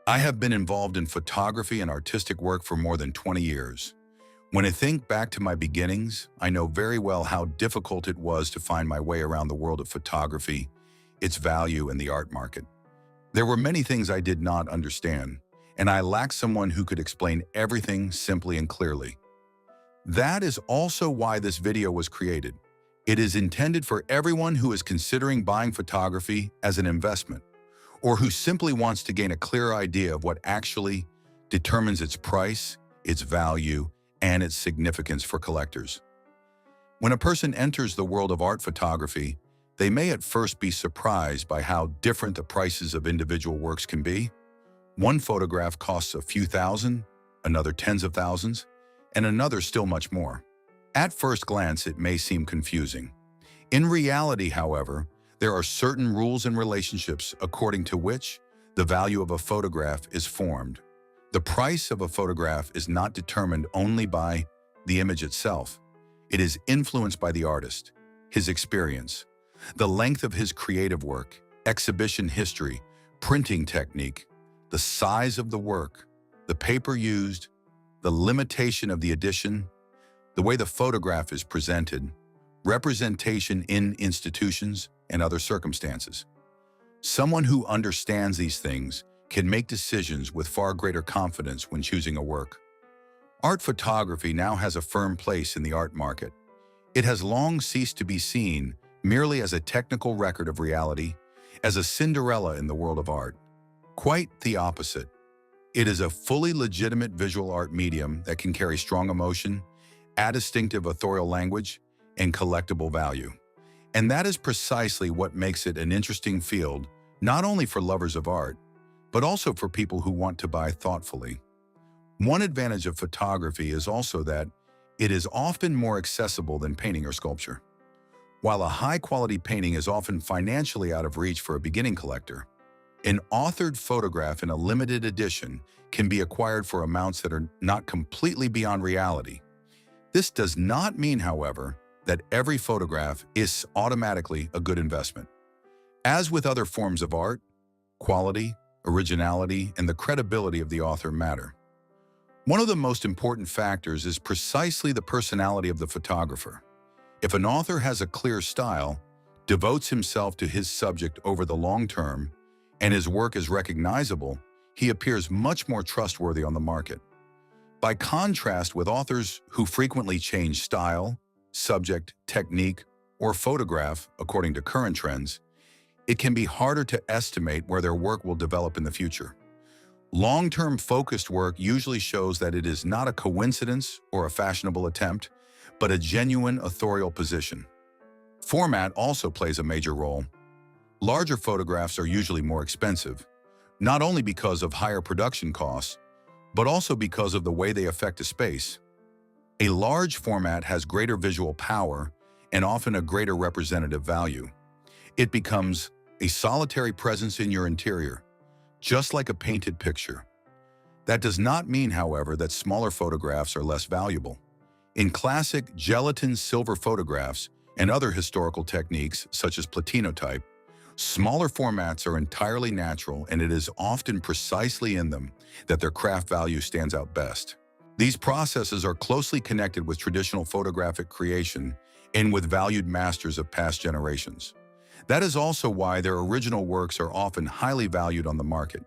I have been involved in photography and artistic work for more than 20 years. When I think back to my beginnings, I know very well how difficult it was to find my way around the world of photography, its value, and the art market. There were many things I did not understand, and I lacked someone who could explain everything simply and clearly. That is also why this video was created. It is intended for everyone who is considering buying photography as an investment, or who simply wants to gain a clear idea of what actually determines its price, its value, and its significance for collectors. When a person enters the world of art photography, they may at first be surprised by how different the prices of individual works can be. One photograph costs a few thousand, another tens of thousands, and another still much more. At first glance, it may seem confusing. In reality, however, there are certain rules and relationships according to which the value of a photograph is formed. The price of a photograph is not determined only by the image itself. It is influenced by the artist, his experience, the length of his creative work, exhibition history, printing technique, the size of the work, the paper used, the limitation of the edition, the way the photograph is presented, representation in institutions, and other circumstances. Someone who understands these things can make decisions with far greater confidence when choosing a work. Art photography now has a firm place in the art market. It has long ceased to be seen merely as a technical record of reality, as a Cinderella in the world of art. Quite the opposite. It is a fully legitimate visual art medium that can carry strong emotion, a distinctive authorial language, and collectible value. And that is precisely what makes it an interesting field, not only for lovers of art, but also for people who want to buy thoughtfully. One advantage of photography is also that it is often more accessible than painting or sculpture. While a high-quality painting is often financially out of reach for a beginning collector, an authored photograph in a limited edition can be acquired for amounts that are not completely beyond reality. This does not mean, however, that every photograph is automatically a good investment. As with other forms of art, quality, originality, and the credibility of the author matter. One of the most important factors is precisely the personality of the photographer. If an author has a clear style, devotes himself to his subject over the long term, and his work is recognizable, he appears much more trustworthy on the market. By contrast with authors who frequently change style, subject, technique, or photograph according to current trends, it can be harder to estimate where their work will develop in the future. Long-term focused work usually shows that it is not a coincidence or a fashionable attempt, but a genuine authorial position. Format also plays a major role. Larger photographs are usually more expensive, not only because of higher production costs, but also because of the way they affect a space. A large format has greater visual power and often a greater representative value. It becomes a solitary presence in your interior, just like a painted picture. That does not mean, however, that smaller photographs are less valuable. In classic gelatin silver photographs and other historical techniques such as platinotype, smaller formats are entirely natural, and it is often precisely in them that their craft value stands out best. These processes are closely connected with traditional photographic creation and with valued masters of past generations. That is also why their original works are often highly valued on the market.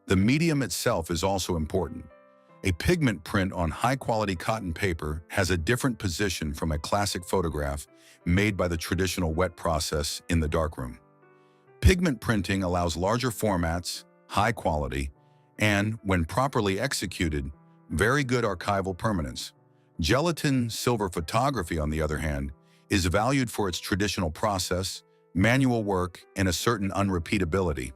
The medium itself is also important. A pigment print on high-quality cotton paper has a different position from a classic photograph made by the traditional wet process in the darkroom. Pigment printing allows larger formats, high quality, and, when properly executed, very good archival permanence. Gelatin silver photography, on the other hand, is valued for its traditional process, manual work, and a certain unrepeatability.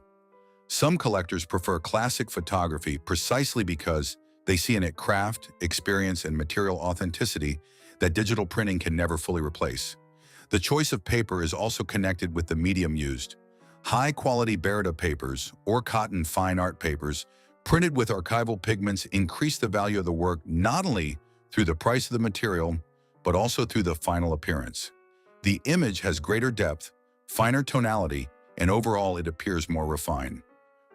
Some collectors prefer classic photography precisely because they see in it craft, experience, and material authenticity that digital printing can never fully replace. The choice of paper is also connected with the medium used. High-quality Beretta papers or cotton fine art papers printed with archival pigments increase the value of the work not only through the price of the material, but also through the final appearance. The image has greater depth, finer tonality, and overall it appears more refined.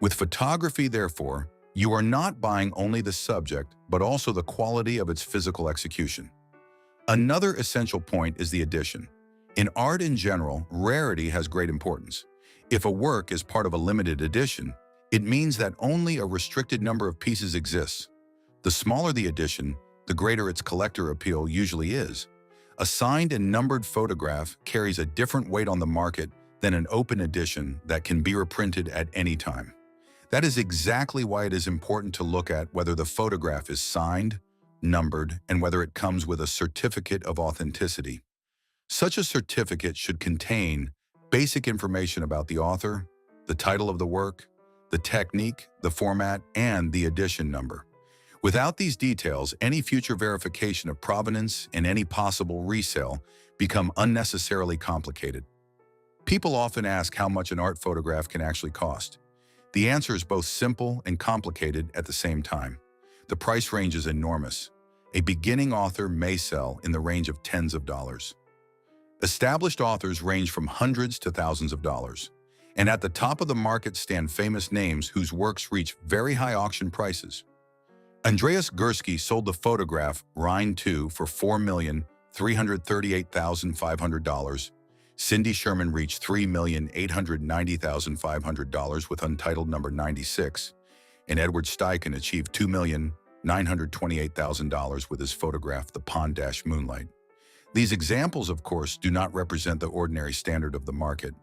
With photography, therefore, You are not buying only the subject, but also the quality of its physical execution. Another essential point is the edition. In art in general, rarity has great importance. If a work is part of a limited edition, it means that only a restricted number of pieces exists. The smaller the edition, the greater its collector appeal usually is. A signed and numbered photograph carries a different weight on the market than an open edition that can be reprinted at any time. That is exactly why it is important to look at whether the photograph is signed, numbered, and whether it comes with a certificate of authenticity. Such a certificate should contain basic information about the author, the title of the work, the technique, the format, and the edition number. Without these details, any future verification of provenance and any possible resale become unnecessarily complicated. People often ask how much an art photograph can actually cost. The answer is both simple and complicated at the same time. The price range is enormous. A beginning author may sell in the range of tens of dollars. Established authors range from hundreds to thousands of dollars. And at the top of the market stand famous names whose works reach very high auction prices. Andreas Gursky sold the photograph Rhine II for $4,338,500. Cindy Sherman reached $3,890,500 with Untitled Number 96, and Edward Steichen achieved $2,928,000 with his photograph The Pond-Moonlight. These examples, of course, do not represent the ordinary standard of the market,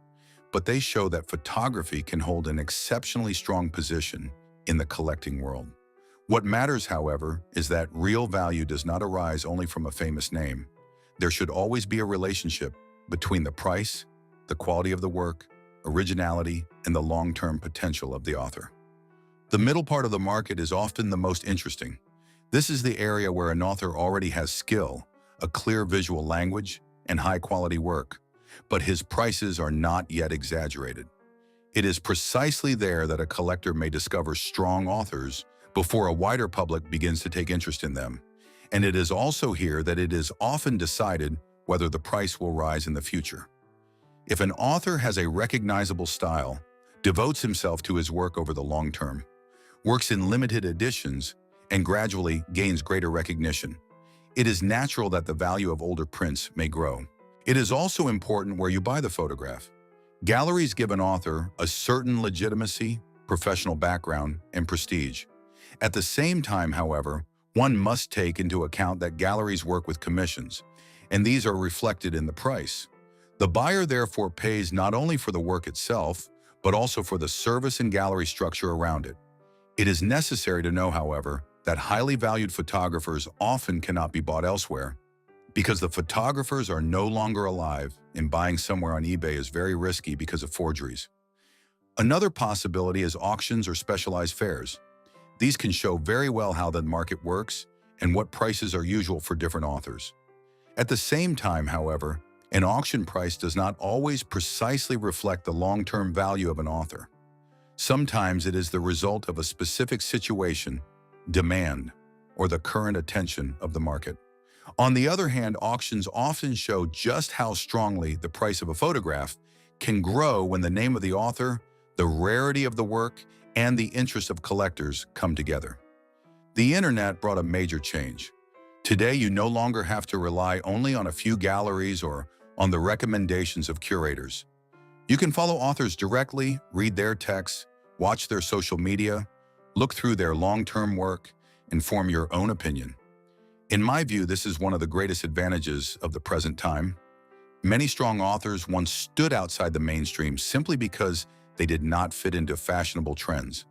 but they show that photography can hold an exceptionally strong position in the collecting world. What matters, however, is that real value does not arise only from a famous name. There should always be a relationship between the price, the quality of the work, originality, and the long-term potential of the author. The middle part of the market is often the most interesting. This is the area where an author already has skill, a clear visual language, and high-quality work, but his prices are not yet exaggerated. It is precisely there that a collector may discover strong authors before a wider public begins to take interest in them. And it is also here that it is often decided whether the price will rise in the future. If an author has a recognizable style, devotes himself to his work over the long term, works in limited editions, and gradually gains greater recognition, it is natural that the value of older prints may grow. It is also important where you buy the photograph. Galleries give an author a certain legitimacy, professional background, and prestige. At the same time, however, one must take into account that galleries work with commissions, and these are reflected in the price. The buyer therefore pays not only for the work itself, but also for the service and gallery structure around it. It is necessary to know, however, that highly valued photographers often cannot be bought elsewhere, because the photographers are no longer alive, and buying somewhere on eBay is very risky because of forgeries. Another possibility is auctions or specialized fairs. These can show very well how the market works and what prices are usual for different authors. At the same time, however, an auction price does not always precisely reflect the long-term value of an author. Sometimes it is the result of a specific situation, demand, or the current attention of the market. On the other hand, auctions often show just how strongly the price of a photograph can grow when the name of the author, the rarity of the work, and the interest of collectors come together. The internet brought a major change. Today, you no longer have to rely only on a few galleries or on the recommendations of curators. You can follow authors directly, read their texts, watch their social media, look through their long-term work, and form your own opinion. In my view, this is one of the greatest advantages of the present time. Many strong authors once stood outside the mainstream simply because they did not fit into fashionable trends.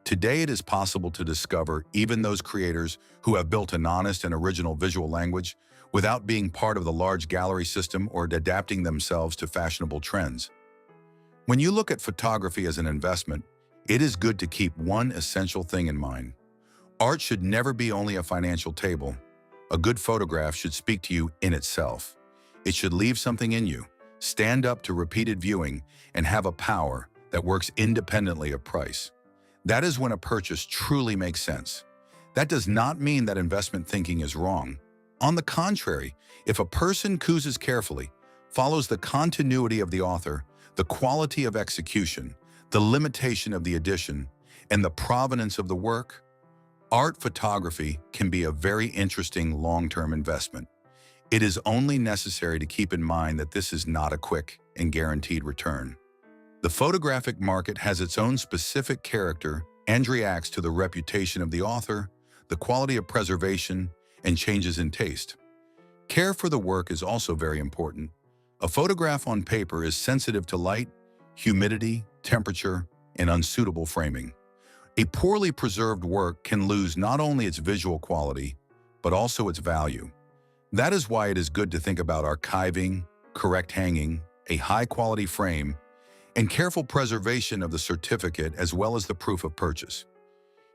Today, it is possible to discover even those creators who have built an honest and original visual language without being part of the large gallery system or adapting themselves to fashionable trends. When you look at photography as an investment, it is good to keep one essential thing in mind. Art should never be only a financial table. A good photograph should speak to you in itself. It should leave something in you, stand up to repeated viewing, and have a power that works independently of price. That is when a purchase truly makes sense. That does not mean that investment thinking is wrong. On the contrary, if a person chooses carefully, follows the continuity of the author, the quality of execution, the limitation of the edition, and the provenance of the work. Art photography can be a very interesting long-term investment. It is only necessary to keep in mind that this is not a quick and guaranteed return. The photographic market has its own specific character and reacts to the reputation of the author, the quality of preservation, and changes in taste. Care for the work is also very important. A photograph on paper is sensitive to light, humidity, temperature, and unsuitable framing. A poorly preserved work can lose not only its visual quality, but also its value. That is why it is good to think about archiving, correct hanging, a high-quality frame, and careful preservation of the certificate as well as the proof of purchase.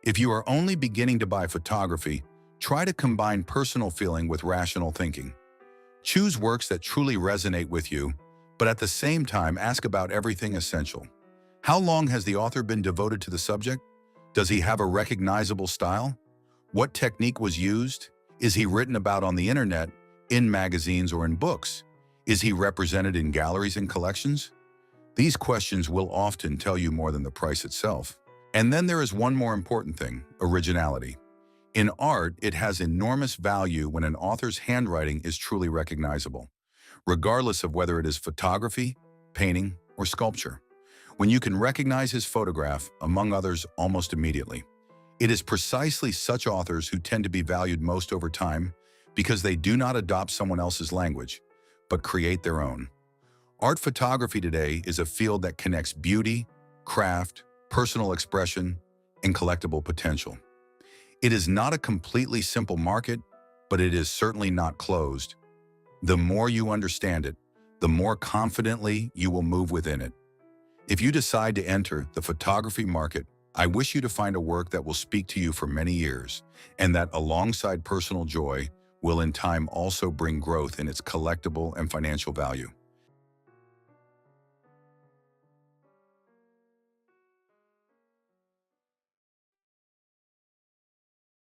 If you are only beginning to buy photography, try to combine personal feeling with rational thinking. Choose works that truly resonate with you, but at the same time ask about everything essential. How long has the author been devoted to the subject? Does he have a recognizable style? What technique was used? Is he written about on the internet, in magazines, or in books? Is he represented in galleries and collections? These questions will often tell you more than the price itself. And then there is one more important thing: originality. In art, it has enormous value when an author's handwriting is truly recognizable, regardless of whether it is photography, painting, or sculpture. When you can recognize his photograph, among others, almost immediately. It is precisely such authors who tend to be valued most over time because they do not adopt someone else's language, but create their own. Art photography today is a field that connects beauty, craft, personal expression, and collectible potential. It is not a completely simple market, but it is certainly not closed. The more you understand it, the more confidently you will move within it. If you decide to enter the photography market, I wish you to find a work that will speak to you for many years, and that alongside personal joy will in time also bring growth in its collectible and financial value.